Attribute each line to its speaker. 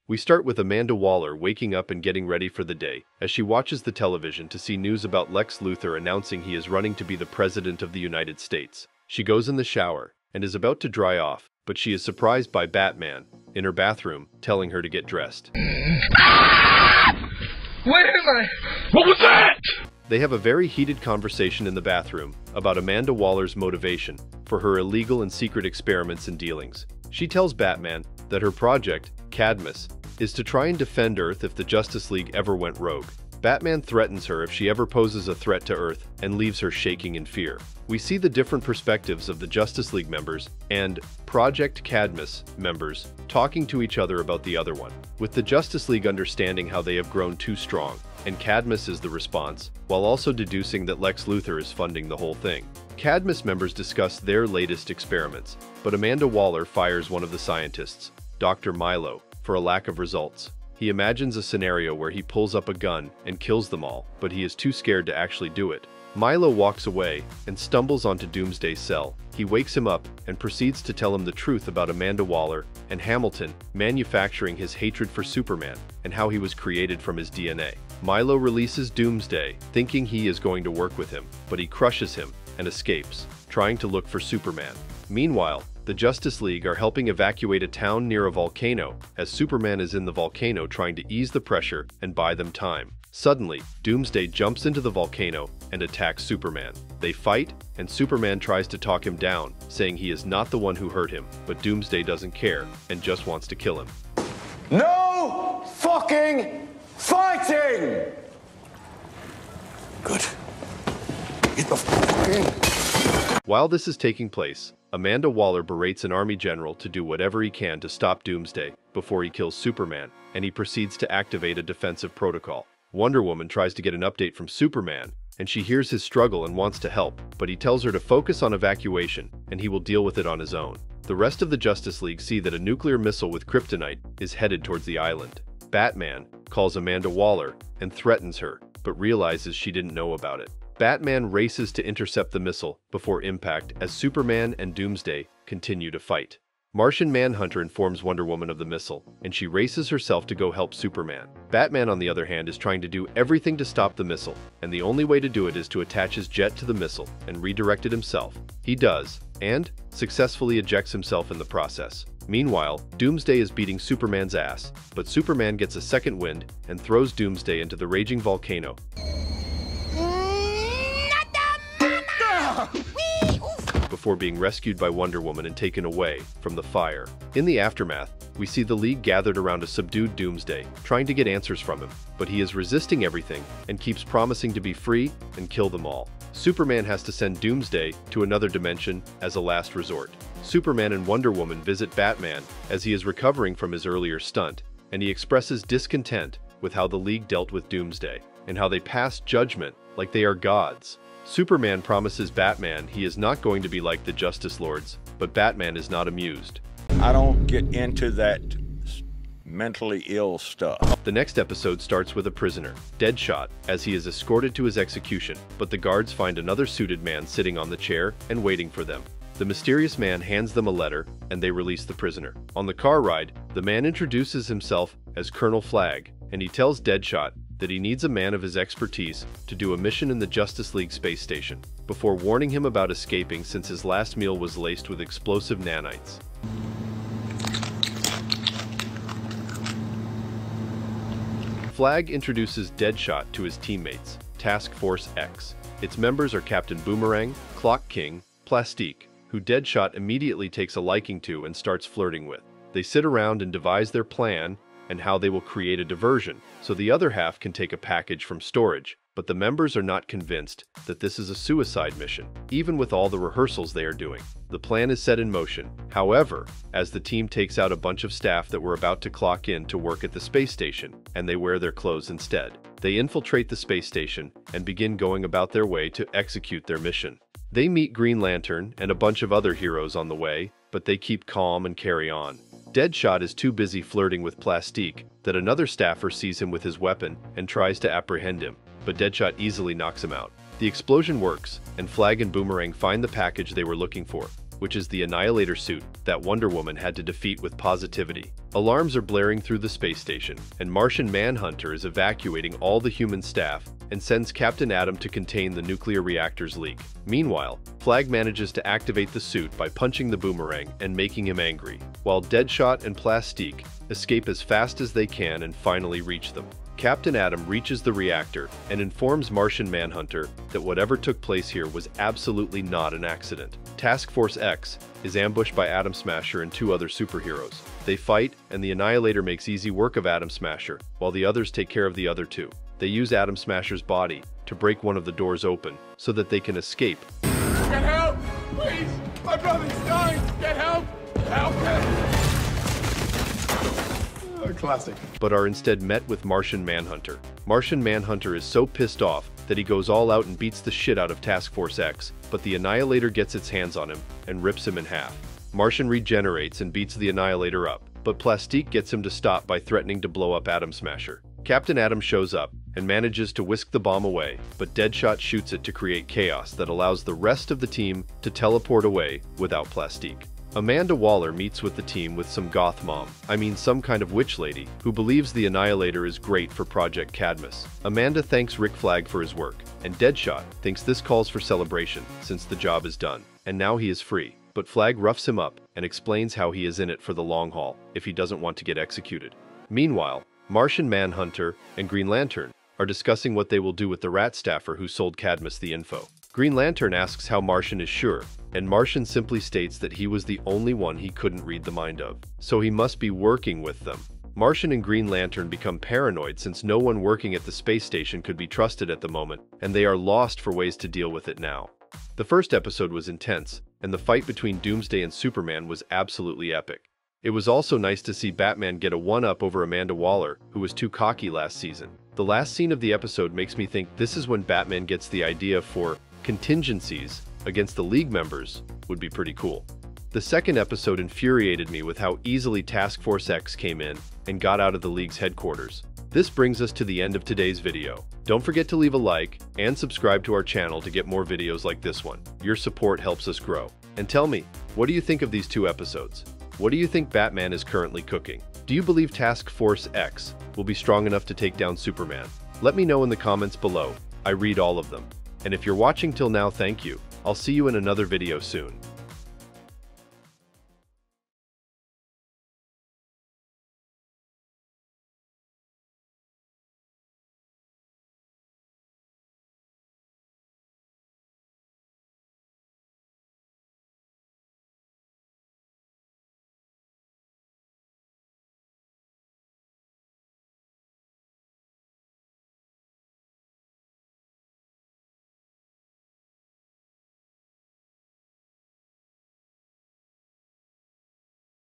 Speaker 1: We start with Amanda Waller waking up and getting ready for the day as she watches the television to see news about Lex Luthor announcing he is running to be the President of the United States. She goes in the shower and is about to dry off, but she is surprised by Batman in her bathroom telling her to get dressed.
Speaker 2: Where am I?
Speaker 3: What was that?
Speaker 1: They have a very heated conversation in the bathroom about Amanda Waller's motivation for her illegal and secret experiments and dealings. She tells Batman that her project, Cadmus, is to try and defend Earth if the Justice League ever went rogue. Batman threatens her if she ever poses a threat to Earth and leaves her shaking in fear. We see the different perspectives of the Justice League members and Project Cadmus members talking to each other about the other one, with the Justice League understanding how they have grown too strong, and Cadmus is the response, while also deducing that Lex Luthor is funding the whole thing. Cadmus members discuss their latest experiments, but Amanda Waller fires one of the scientists, Dr. Milo, for a lack of results. He imagines a scenario where he pulls up a gun and kills them all, but he is too scared to actually do it. Milo walks away and stumbles onto Doomsday's cell. He wakes him up and proceeds to tell him the truth about Amanda Waller and Hamilton manufacturing his hatred for Superman and how he was created from his DNA. Milo releases Doomsday, thinking he is going to work with him, but he crushes him and escapes, trying to look for Superman. Meanwhile, the Justice League are helping evacuate a town near a volcano, as Superman is in the volcano trying to ease the pressure and buy them time. Suddenly, Doomsday jumps into the volcano and attacks Superman. They fight, and Superman tries to talk him down, saying he is not the one who hurt him, but Doomsday doesn't care and just wants to kill him.
Speaker 4: No fucking fighting!
Speaker 3: Good. Get the fucking...
Speaker 1: While this is taking place, Amanda Waller berates an army general to do whatever he can to stop Doomsday before he kills Superman, and he proceeds to activate a defensive protocol. Wonder Woman tries to get an update from Superman, and she hears his struggle and wants to help, but he tells her to focus on evacuation, and he will deal with it on his own. The rest of the Justice League see that a nuclear missile with kryptonite is headed towards the island. Batman calls Amanda Waller and threatens her, but realizes she didn't know about it. Batman races to intercept the missile before impact as Superman and Doomsday continue to fight. Martian Manhunter informs Wonder Woman of the missile, and she races herself to go help Superman. Batman, on the other hand, is trying to do everything to stop the missile, and the only way to do it is to attach his jet to the missile and redirect it himself. He does, and successfully ejects himself in the process. Meanwhile, Doomsday is beating Superman's ass, but Superman gets a second wind and throws Doomsday into the raging volcano. Before being rescued by Wonder Woman and taken away from the fire. In the aftermath, we see the League gathered around a subdued Doomsday, trying to get answers from him, but he is resisting everything and keeps promising to be free and kill them all. Superman has to send Doomsday to another dimension as a last resort. Superman and Wonder Woman visit Batman as he is recovering from his earlier stunt, and he expresses discontent with how the League dealt with Doomsday and how they passed judgment like they are gods. Superman promises Batman he is not going to be like the Justice Lords, but Batman is not amused.
Speaker 5: I don't get into that mentally ill stuff.
Speaker 1: The next episode starts with a prisoner, Deadshot, as he is escorted to his execution, but the guards find another suited man sitting on the chair and waiting for them. The mysterious man hands them a letter, and they release the prisoner. On the car ride, the man introduces himself as Colonel Flag, and he tells Deadshot that he needs a man of his expertise to do a mission in the Justice League space station, before warning him about escaping since his last meal was laced with explosive nanites. Flag introduces Deadshot to his teammates, Task Force X. Its members are Captain Boomerang, Clock King, Plastique, who Deadshot immediately takes a liking to and starts flirting with. They sit around and devise their plan and how they will create a diversion, so the other half can take a package from storage. But the members are not convinced that this is a suicide mission, even with all the rehearsals they are doing. The plan is set in motion. However, as the team takes out a bunch of staff that were about to clock in to work at the space station, and they wear their clothes instead, they infiltrate the space station and begin going about their way to execute their mission. They meet Green Lantern and a bunch of other heroes on the way, but they keep calm and carry on. Deadshot is too busy flirting with Plastique that another staffer sees him with his weapon and tries to apprehend him, but Deadshot easily knocks him out. The explosion works, and Flag and Boomerang find the package they were looking for, which is the Annihilator suit that Wonder Woman had to defeat with positivity. Alarms are blaring through the space station, and Martian Manhunter is evacuating all the human staff and sends Captain Atom to contain the nuclear reactor's leak. Meanwhile, Flag manages to activate the suit by punching the boomerang and making him angry, while Deadshot and Plastique escape as fast as they can and finally reach them. Captain Atom reaches the reactor and informs Martian Manhunter that whatever took place here was absolutely not an accident. Task Force X is ambushed by Atom Smasher and two other superheroes. They fight, and the Annihilator makes easy work of Atom Smasher, while the others take care of the other two. They use Atom Smasher's body to break one of the doors open so that they can escape.
Speaker 3: Get help! Please! My brother's dying! Get help! Help him! Classic.
Speaker 1: But are instead met with Martian Manhunter. Martian Manhunter is so pissed off that he goes all out and beats the shit out of Task Force X, but the Annihilator gets its hands on him and rips him in half. Martian regenerates and beats the Annihilator up, but Plastique gets him to stop by threatening to blow up Atom Smasher. Captain Atom shows up and manages to whisk the bomb away, but Deadshot shoots it to create chaos that allows the rest of the team to teleport away without Plastique. Amanda Waller meets with the team with some goth mom, some kind of witch lady, who believes the Annihilator is great for Project Cadmus. Amanda thanks Rick Flag for his work, and Deadshot thinks this calls for celebration since the job is done, and now he is free. But Flag roughs him up and explains how he is in it for the long haul if he doesn't want to get executed. Meanwhile, Martian Manhunter and Green Lantern are discussing what they will do with the rat staffer who sold Cadmus the info. Green Lantern asks how Martian is sure, and Martian simply states that he was the only one he couldn't read the mind of, so he must be working with them. Martian and Green Lantern become paranoid since no one working at the space station could be trusted at the moment, and they are lost for ways to deal with it now. The first episode was intense, and the fight between Doomsday and Superman was absolutely epic. It was also nice to see Batman get a one-up over Amanda Waller, who was too cocky last season. The last scene of the episode makes me think this is when Batman gets the idea for contingencies against the League members would be pretty cool. The second episode infuriated me with how easily Task Force X came in and got out of the League's headquarters. This brings us to the end of today's video. Don't forget to leave a like and subscribe to our channel to get more videos like this one. Your support helps us grow. And tell me, what do you think of these two episodes? What do you think Batman is currently cooking? Do you believe Task Force X will be strong enough to take down Superman? Let me know in the comments below. I read all of them. And if you're watching till now, thank you. I'll see you in another video soon.